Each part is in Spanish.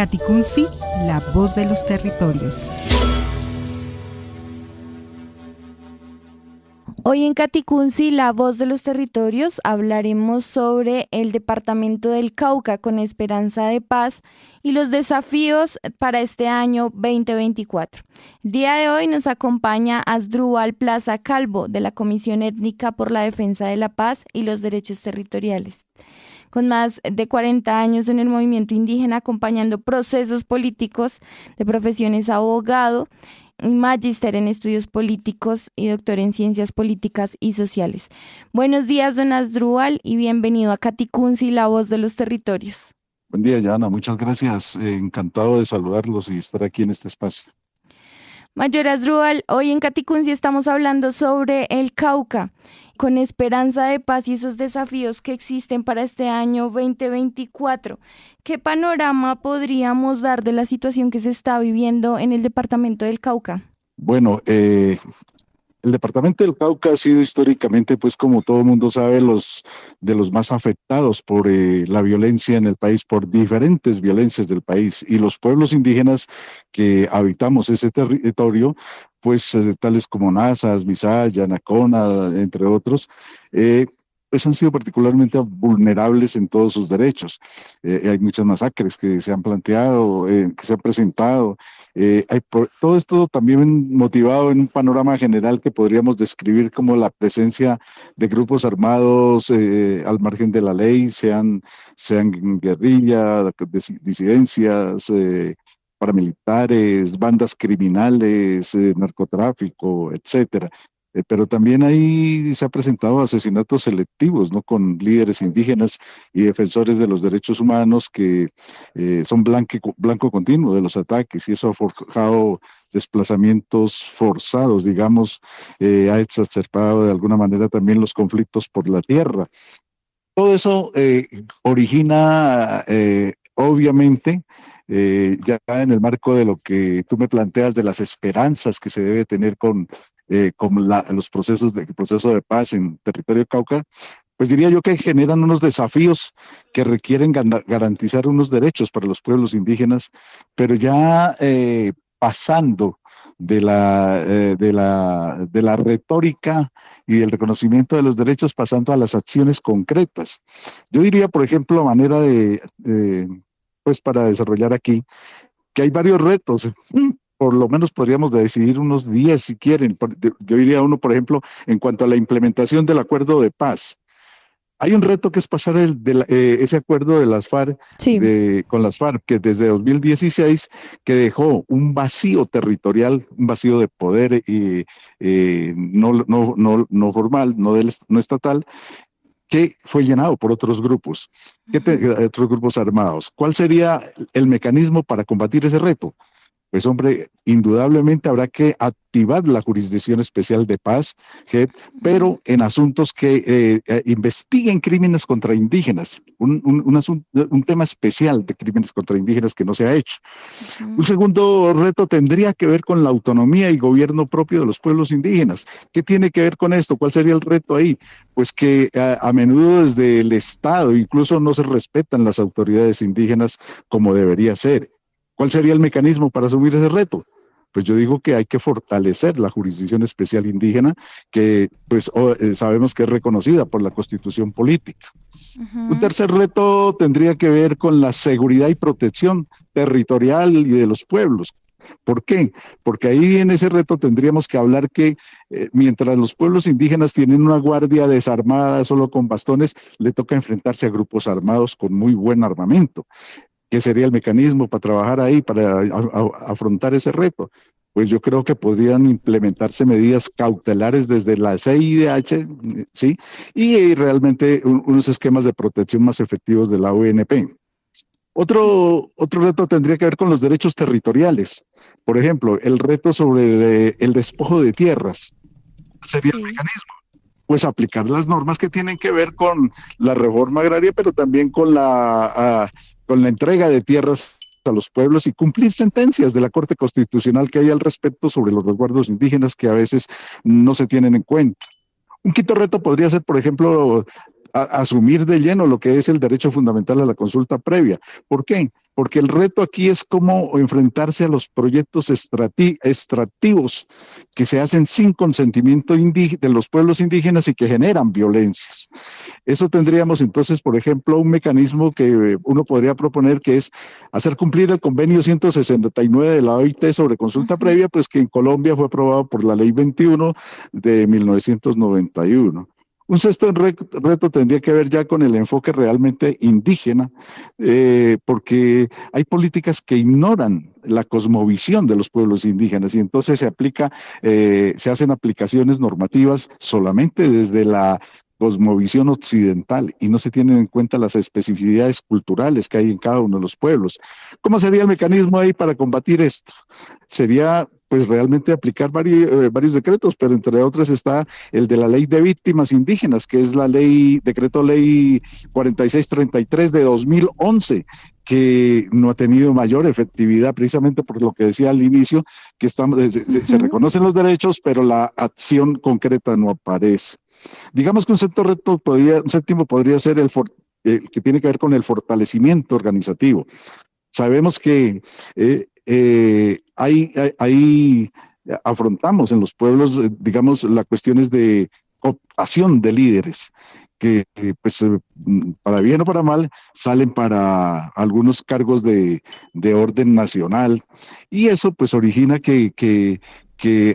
Caticunsi, la voz de los territorios. Hoy en Caticunsi, la voz de los territorios, hablaremos sobre el departamento del Cauca con esperanza de paz y los desafíos para este año 2024. El día de hoy nos acompaña Asdrúbal Plaza Calvo, de la Comisión Étnica por la Defensa de la Paz y los Derechos Territoriales. Con más de 40 años en el movimiento indígena, acompañando procesos políticos, de profesión es abogado, magíster en estudios políticos y doctor en ciencias políticas y sociales. Buenos días, don Asdrúbal, y bienvenido a Caticunsi, la voz de los territorios. Buen día, Yana, muchas gracias. Encantado de saludarlos y estar aquí en este espacio. Mayor Asdrúbal, hoy en Caticunsi estamos hablando sobre el Cauca, con esperanza de paz y esos desafíos que existen para este año 2024. ¿Qué panorama podríamos dar de la situación que se está viviendo en el departamento del Cauca? Bueno, el departamento del Cauca ha sido históricamente, pues como todo el mundo sabe, de los más afectados por la violencia en el país, por diferentes violencias del país. Y los pueblos indígenas que habitamos ese territorio, pues tales como Nazas, Misaya, Nacona, entre otros, pues han sido particularmente vulnerables en todos sus derechos. Hay muchas masacres que se han planteado, que se han presentado. Todo esto también motivado en un panorama general que podríamos describir como la presencia de grupos armados al margen de la ley, sean guerrilla, disidencias, paramilitares, bandas criminales, narcotráfico, etcétera. Pero también ahí se ha presentado asesinatos selectivos, ¿no? Con líderes indígenas y defensores de los derechos humanos que son blanco continuo de los ataques, y eso ha forjado desplazamientos forzados, digamos, ha exacerbado de alguna manera también los conflictos por la tierra. Todo eso origina, obviamente, ya en el marco de lo que tú me planteas de las esperanzas que se debe tener con los el proceso de paz en territorio Cauca, pues diría yo que generan unos desafíos que requieren garantizar unos derechos para los pueblos indígenas, pero ya pasando de la retórica y del reconocimiento de los derechos, pasando a las acciones concretas. Yo diría, por ejemplo, a manera pues para desarrollar aquí, que hay varios retos. Por lo menos podríamos decidir unos 10 si quieren. Yo diría uno, por ejemplo, en cuanto a la implementación del acuerdo de paz. Hay un reto que es pasar ese acuerdo de las FARC, Sí. con las FARC, que desde 2016, que dejó un vacío territorial, un vacío de poder no formal, no estatal, que fue llenado por otros grupos, otros grupos armados. ¿Cuál sería el mecanismo para combatir ese reto? Pues hombre, indudablemente habrá que activar la Jurisdicción Especial de Paz, pero en asuntos que investiguen crímenes contra indígenas, un tema especial de crímenes contra indígenas que no se ha hecho. Un segundo reto tendría que ver con la autonomía y gobierno propio de los pueblos indígenas. ¿Qué tiene que ver con esto? ¿Cuál sería el reto ahí? Pues que a menudo desde el Estado incluso no se respetan las autoridades indígenas como debería ser. ¿Cuál sería el mecanismo para asumir ese reto? Pues yo digo que hay que fortalecer la Jurisdicción Especial Indígena, que pues sabemos que es reconocida por la Constitución Política. Un tercer reto tendría que ver con la seguridad y protección territorial y de los pueblos. ¿Por qué? Porque ahí en ese reto tendríamos que hablar que mientras los pueblos indígenas tienen una guardia desarmada solo con bastones, le toca enfrentarse a grupos armados con muy buen armamento. ¿Qué sería el mecanismo para trabajar ahí, para afrontar ese reto? Pues yo creo que podrían implementarse medidas cautelares desde la CIDH, ¿sí? Y realmente unos esquemas de protección más efectivos de la ONP. Otro reto tendría que ver con los derechos territoriales. Por ejemplo, el reto sobre el despojo de tierras. ¿Cuál sería el mecanismo? Pues aplicar las normas que tienen que ver con la reforma agraria, pero también con la entrega de tierras a los pueblos y cumplir sentencias de la Corte Constitucional que hay al respecto sobre los resguardos indígenas que a veces no se tienen en cuenta. Un quinto reto podría ser, por ejemplo, asumir de lleno lo que es el derecho fundamental a la consulta previa. ¿Por qué? Porque el reto aquí es cómo enfrentarse a los proyectos extractivos que se hacen sin consentimiento de los pueblos indígenas y que generan violencias. Eso tendríamos entonces, por ejemplo, un mecanismo que uno podría proponer, que es hacer cumplir el convenio 169 de la OIT sobre consulta previa, pues que en Colombia fue aprobado por la ley 21 de 1991. Un sexto reto tendría que ver ya con el enfoque realmente indígena, porque hay políticas que ignoran la cosmovisión de los pueblos indígenas y entonces se hacen aplicaciones normativas solamente desde la cosmovisión occidental y no se tienen en cuenta las especificidades culturales que hay en cada uno de los pueblos. ¿Cómo sería el mecanismo ahí para combatir esto? Sería pues realmente aplicar varios decretos, pero entre otros está el de la Ley de Víctimas Indígenas, que es decreto ley 4633 de 2011, que no ha tenido mayor efectividad precisamente por lo que decía al inicio, que se reconocen los derechos, pero la acción concreta no aparece. Digamos que un séptimo podría ser el que tiene que ver con el fortalecimiento organizativo. Sabemos que afrontamos en los pueblos, digamos, las cuestiones de cooptación de líderes, que pues para bien o para mal salen para algunos cargos de orden nacional y eso pues origina que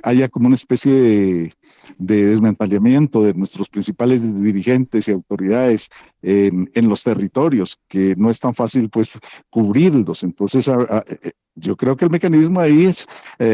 haya como una especie de desmantelamiento de nuestros principales dirigentes y autoridades en los territorios, que no es tan fácil pues cubrirlos. Entonces yo creo que el mecanismo ahí es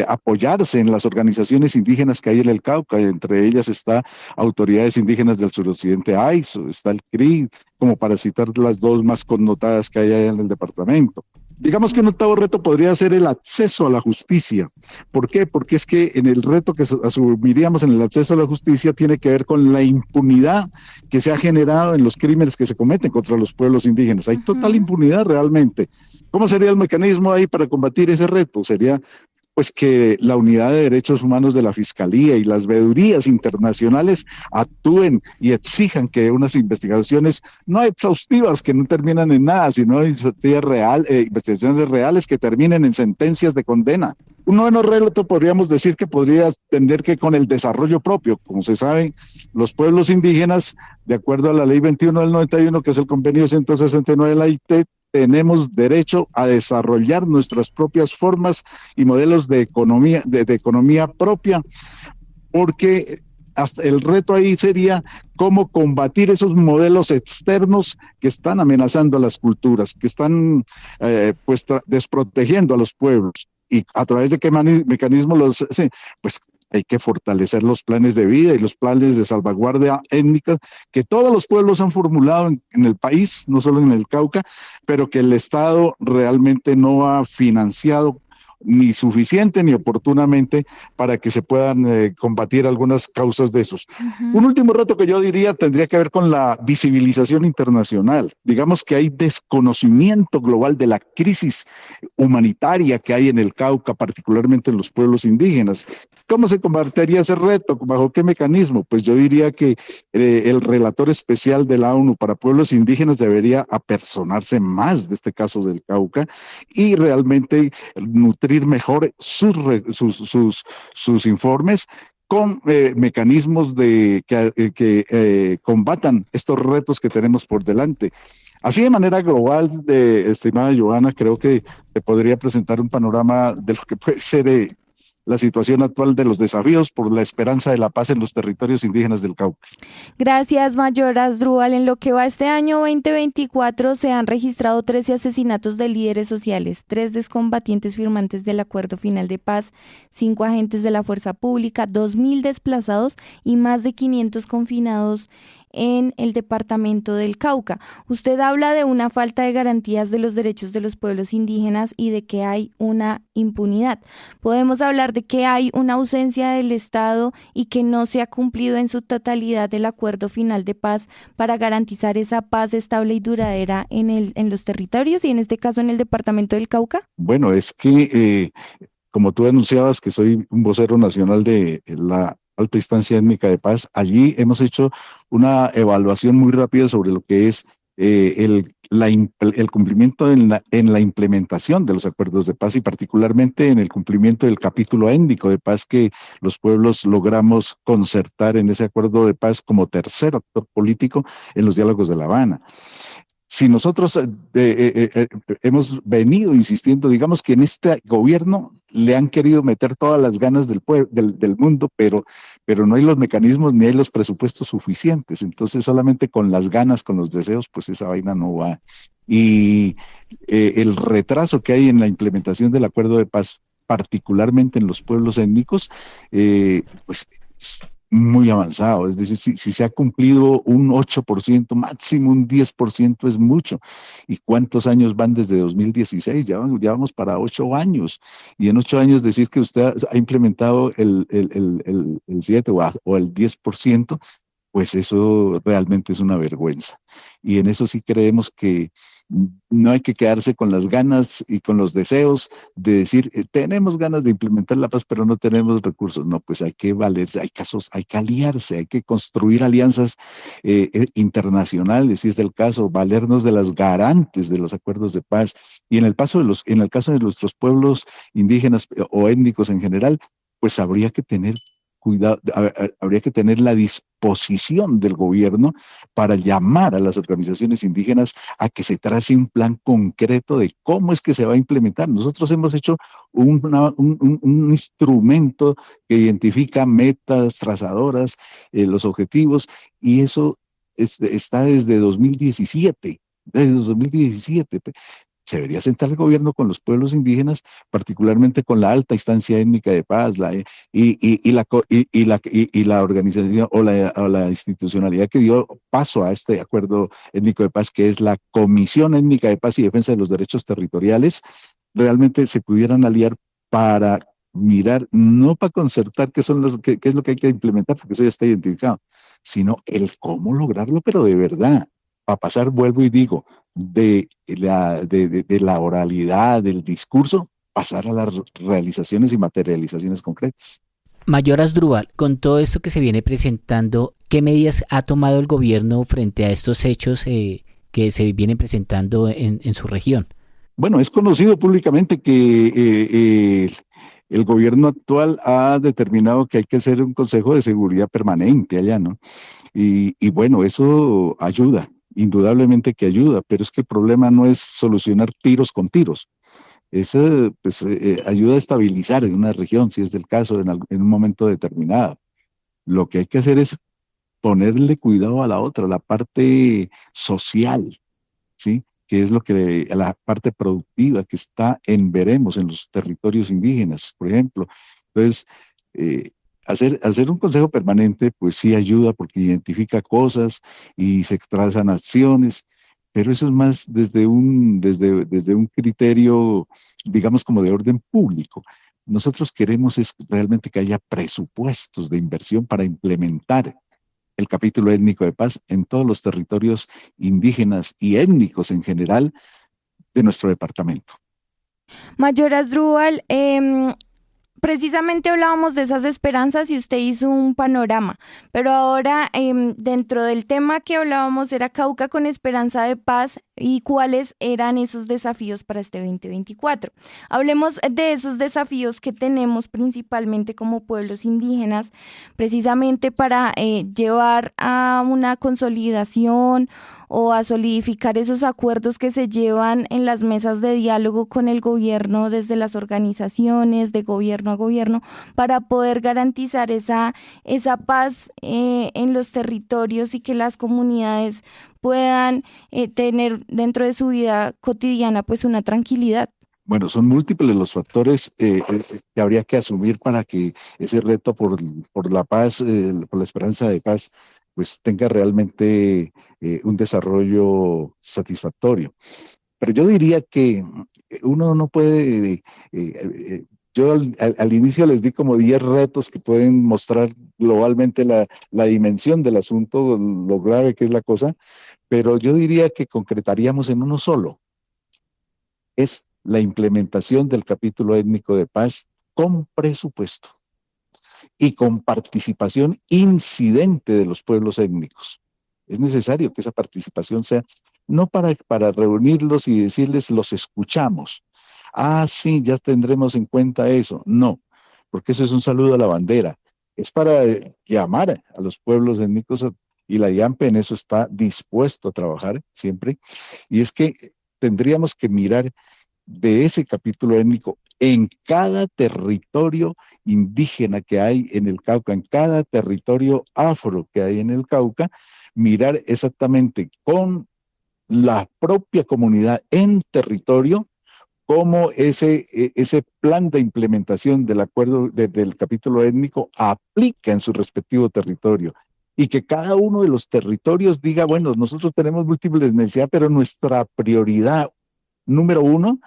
apoyarse en las organizaciones indígenas que hay en el Cauca, entre ellas está Autoridades Indígenas del Suroccidente AISO, está el CRI, como para citar las dos más connotadas que hay allá en el departamento. Digamos que un octavo reto podría ser el acceso a la justicia. ¿Por qué? Porque es que en el reto que asumiríamos en el acceso a la justicia tiene que ver con la impunidad que se ha generado en los crímenes que se cometen contra los pueblos indígenas. Hay total impunidad realmente. ¿Cómo sería el mecanismo ahí para combatir ese reto? Sería pues que la Unidad de Derechos Humanos de la Fiscalía y las veedurías internacionales actúen y exijan que unas investigaciones no exhaustivas que no terminan en nada, sino investigaciones reales que terminen en sentencias de condena. Un noveno reto podríamos decir que podría tener que con el desarrollo propio. Como se sabe, los pueblos indígenas, de acuerdo a la Ley 21 del 91, que es el convenio 169 de la OIT, tenemos derecho a desarrollar nuestras propias formas y modelos de economía propia, porque hasta el reto ahí sería cómo combatir esos modelos externos que están amenazando a las culturas, que están desprotegiendo a los pueblos. ¿Y a través de qué mecanismos pues hay que fortalecer los planes de vida y los planes de salvaguardia étnica que todos los pueblos han formulado en el país, no solo en el Cauca, pero que el Estado realmente no ha financiado ni suficiente ni oportunamente para que se puedan combatir algunas causas de esos. Un último reto que yo diría tendría que ver con la visibilización internacional. Digamos que hay desconocimiento global de la crisis humanitaria que hay en el Cauca, particularmente en los pueblos indígenas. ¿Cómo se combatiría ese reto? ¿Bajo qué mecanismo? Pues yo diría que el relator especial de la ONU para pueblos indígenas debería apersonarse más de este caso del Cauca y realmente nutrir mejor sus informes con mecanismos que combatan estos retos que tenemos por delante. Así de manera global, estimada Johanna, creo que te podría presentar un panorama de lo que puede ser la situación actual de los desafíos por la esperanza de la paz en los territorios indígenas del Cauca. Gracias, Mayor Asdrúbal. En lo que va este año 2024 se han registrado 13 asesinatos de líderes sociales, 3 excombatientes firmantes del Acuerdo Final de Paz, 5 agentes de la Fuerza Pública, 2.000 desplazados y más de 500 confinados en el departamento del Cauca. Usted habla de una falta de garantías de los derechos de los pueblos indígenas y de que hay una impunidad. Podemos hablar de que hay una ausencia del Estado y que no se ha cumplido en su totalidad el Acuerdo Final de Paz para garantizar esa paz estable y duradera en los territorios y en este caso en el departamento del Cauca. Bueno, es que como tú anunciabas que soy un vocero nacional de la alta instancia étnica de paz. Allí hemos hecho una evaluación muy rápida sobre lo que es el cumplimiento en la implementación de los acuerdos de paz y particularmente en el cumplimiento del capítulo étnico de paz que los pueblos logramos concertar en ese acuerdo de paz como tercer actor político en los diálogos de La Habana. Si nosotros hemos venido insistiendo, digamos que en este gobierno le han querido meter todas las ganas del mundo, pero no hay los mecanismos ni hay los presupuestos suficientes. Entonces solamente con las ganas, con los deseos, pues esa vaina no va. Y el retraso que hay en la implementación del acuerdo de paz, particularmente en los pueblos étnicos, pues es muy avanzado, es decir, si se ha cumplido un 8%, máximo un 10% es mucho. ¿Y cuántos años van desde 2016? Ya vamos para 8 años. Y en 8 años decir que usted ha implementado el 7 o el 10%, pues eso realmente es una vergüenza. Y en eso sí creemos que no hay que quedarse con las ganas y con los deseos de decir, tenemos ganas de implementar la paz, pero no tenemos recursos. No, pues hay que valerse, hay que aliarse, hay que construir alianzas internacionales, si es del caso, valernos de las garantes de los acuerdos de paz. Y en el caso de nuestros pueblos indígenas o étnicos en general, pues habría que tener cuidado, habría que tener la disposición del gobierno para llamar a las organizaciones indígenas a que se trace un plan concreto de cómo es que se va a implementar. Nosotros hemos hecho un instrumento que identifica metas trazadoras, los objetivos, y eso está desde 2017. Desde 2017. Se debería sentar el gobierno con los pueblos indígenas, particularmente con la alta instancia étnica de paz, y la organización o la institucionalidad que dio paso a este acuerdo étnico de paz, que es la Comisión Étnica de Paz y Defensa de los Derechos Territoriales, realmente se pudieran aliar para mirar, no para concertar qué es lo que hay que implementar, porque eso ya está identificado, sino el cómo lograrlo, pero de verdad, para pasar, vuelvo y digo, de la oralidad, del discurso, pasar a las realizaciones y materializaciones concretas. Mayor Asdrúbal, con todo esto que se viene presentando, ¿qué medidas ha tomado el gobierno frente a estos hechos que se vienen presentando en su región? Bueno, es conocido públicamente que el gobierno actual ha determinado que hay que hacer un consejo de seguridad permanente allá, ¿no? Y bueno, eso ayuda, indudablemente que ayuda, pero es que el problema no es solucionar tiros con tiros. Eso pues, ayuda a estabilizar en una región, si es del caso, en un momento determinado. Lo que hay que hacer es ponerle cuidado a la otra, la parte social, ¿sí? Que es la parte productiva que está veremos en los territorios indígenas, por ejemplo. Entonces, hacer un consejo permanente, pues sí ayuda porque identifica cosas y se trazan acciones, pero eso es más desde un criterio, digamos, como de orden público. Nosotros queremos es realmente que haya presupuestos de inversión para implementar el capítulo étnico de paz en todos los territorios indígenas y étnicos en general de nuestro departamento. Mayor Asdrúbal, precisamente hablábamos de esas esperanzas y usted hizo un panorama, pero ahora dentro del tema que hablábamos era Cauca con esperanza de paz y cuáles eran esos desafíos para este 2024. Hablemos de esos desafíos que tenemos principalmente como pueblos indígenas, precisamente para llevar a una consolidación o a solidificar esos acuerdos que se llevan en las mesas de diálogo con el gobierno desde las organizaciones de gobierno a gobierno para poder garantizar esa paz en los territorios y que las comunidades puedan tener dentro de su vida cotidiana pues una tranquilidad. Bueno, son múltiples los factores que habría que asumir para que ese reto por la paz, por la esperanza de paz, pues tenga realmente un desarrollo satisfactorio. Pero yo diría que uno no puede, yo al inicio les di como 10 retos que pueden mostrar globalmente la dimensión del asunto, lo grave que es la cosa, pero yo diría que concretaríamos en uno solo. Es la implementación del capítulo étnico de paz con presupuesto. y con participación incidente de los pueblos étnicos. Es necesario que esa participación sea no para reunirlos y decirles los escuchamos. Ah, sí, ya tendremos en cuenta eso. No, porque eso es un saludo a la bandera. Es para llamar a los pueblos étnicos y la IAMPE en eso está dispuesto a trabajar siempre. Y es que tendríamos que mirar de ese capítulo étnico en cada territorio indígena que hay en el Cauca, en cada territorio afro que hay en el Cauca, mirar exactamente con la propia comunidad en territorio cómo ese plan de implementación del acuerdo del capítulo étnico aplica en su respectivo territorio. Y que cada uno de los territorios diga, bueno, nosotros tenemos múltiples necesidades, pero nuestra prioridad número uno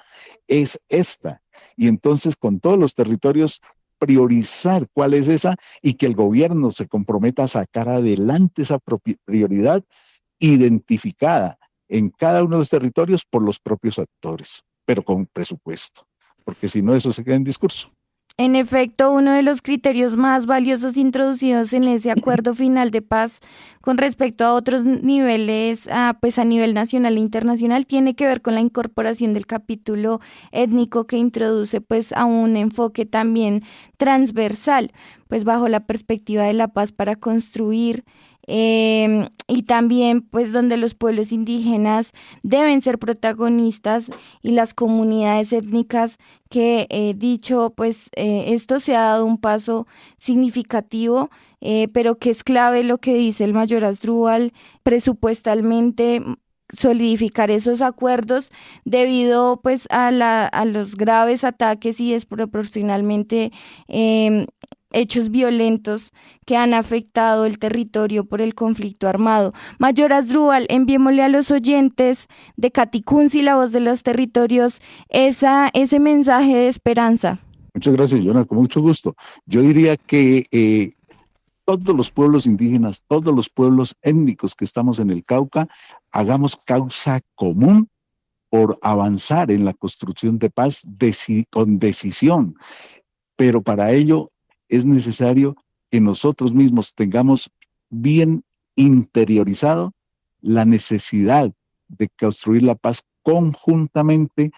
es esta. Y entonces con todos los territorios priorizar cuál es esa y que el gobierno se comprometa a sacar adelante esa prioridad identificada en cada uno de los territorios por los propios actores, pero con presupuesto, porque si no eso se queda en discurso. En efecto, uno de los criterios más valiosos introducidos en ese acuerdo final de paz con respecto a otros niveles, pues a nivel nacional e internacional, tiene que ver con la incorporación del capítulo étnico que introduce pues a un enfoque también transversal, pues bajo la perspectiva de la paz para construir y también pues donde los pueblos indígenas deben ser protagonistas y las comunidades étnicas que dicho pues esto se ha dado un paso significativo, pero que es clave lo que dice el mayor Asdrúbal, presupuestalmente solidificar esos acuerdos debido pues a los graves ataques y desproporcionalmente hechos violentos que han afectado el territorio por el conflicto armado. Mayor Asdrúbal, enviémosle a los oyentes de Caticunsi, la voz de los territorios, ese mensaje de esperanza. Muchas gracias, Jonah, con mucho gusto. Yo diría que todos los pueblos indígenas, todos los pueblos étnicos que estamos en el Cauca, hagamos causa común por avanzar en la construcción de paz con decisión, pero para ello es necesario que nosotros mismos tengamos bien interiorizado la necesidad de construir la paz conjuntamente,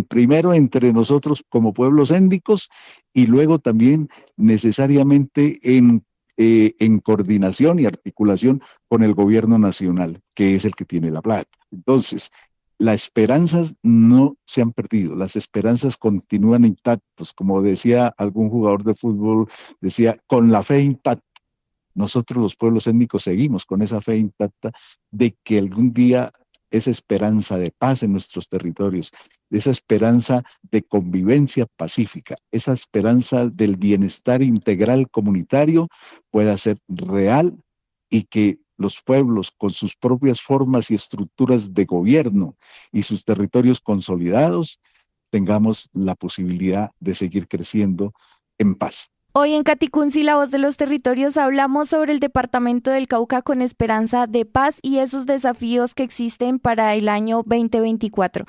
primero entre nosotros como pueblos étnicos y luego también necesariamente en coordinación y articulación con el gobierno nacional, que es el que tiene la plata. Entonces, las esperanzas no se han perdido, las esperanzas continúan intactas, como decía algún jugador de fútbol, decía, con la fe intacta. Nosotros los pueblos étnicos seguimos con esa fe intacta de que algún día esa esperanza de paz en nuestros territorios, esa esperanza de convivencia pacífica, esa esperanza del bienestar integral comunitario pueda ser real y que los pueblos con sus propias formas y estructuras de gobierno y sus territorios consolidados tengamos la posibilidad de seguir creciendo en paz. Hoy en Caticunsi, la voz de los territorios, hablamos sobre el departamento del Cauca con esperanza de paz y esos desafíos que existen para el año 2024.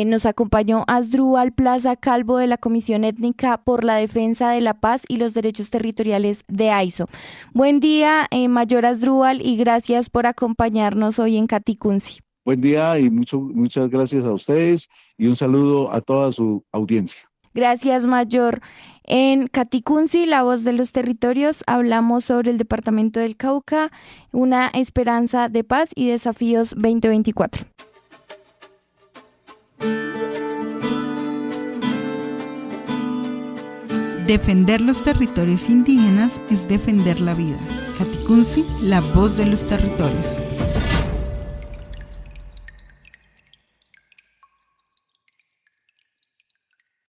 Nos acompañó Asdrúbal Plaza Calvo de la Comisión Étnica por la Defensa de la Paz y los Derechos Territoriales de AISO. Buen día, Mayor Asdrúbal, y gracias por acompañarnos hoy en Caticunsi. Buen día y muchas gracias a ustedes y un saludo a toda su audiencia. Gracias, Mayor. En Caticunsi, la voz de los territorios, hablamos sobre el departamento del Cauca, una esperanza de paz y desafíos 2024. Defender los territorios indígenas es defender la vida. Caticunsi, la voz de los territorios.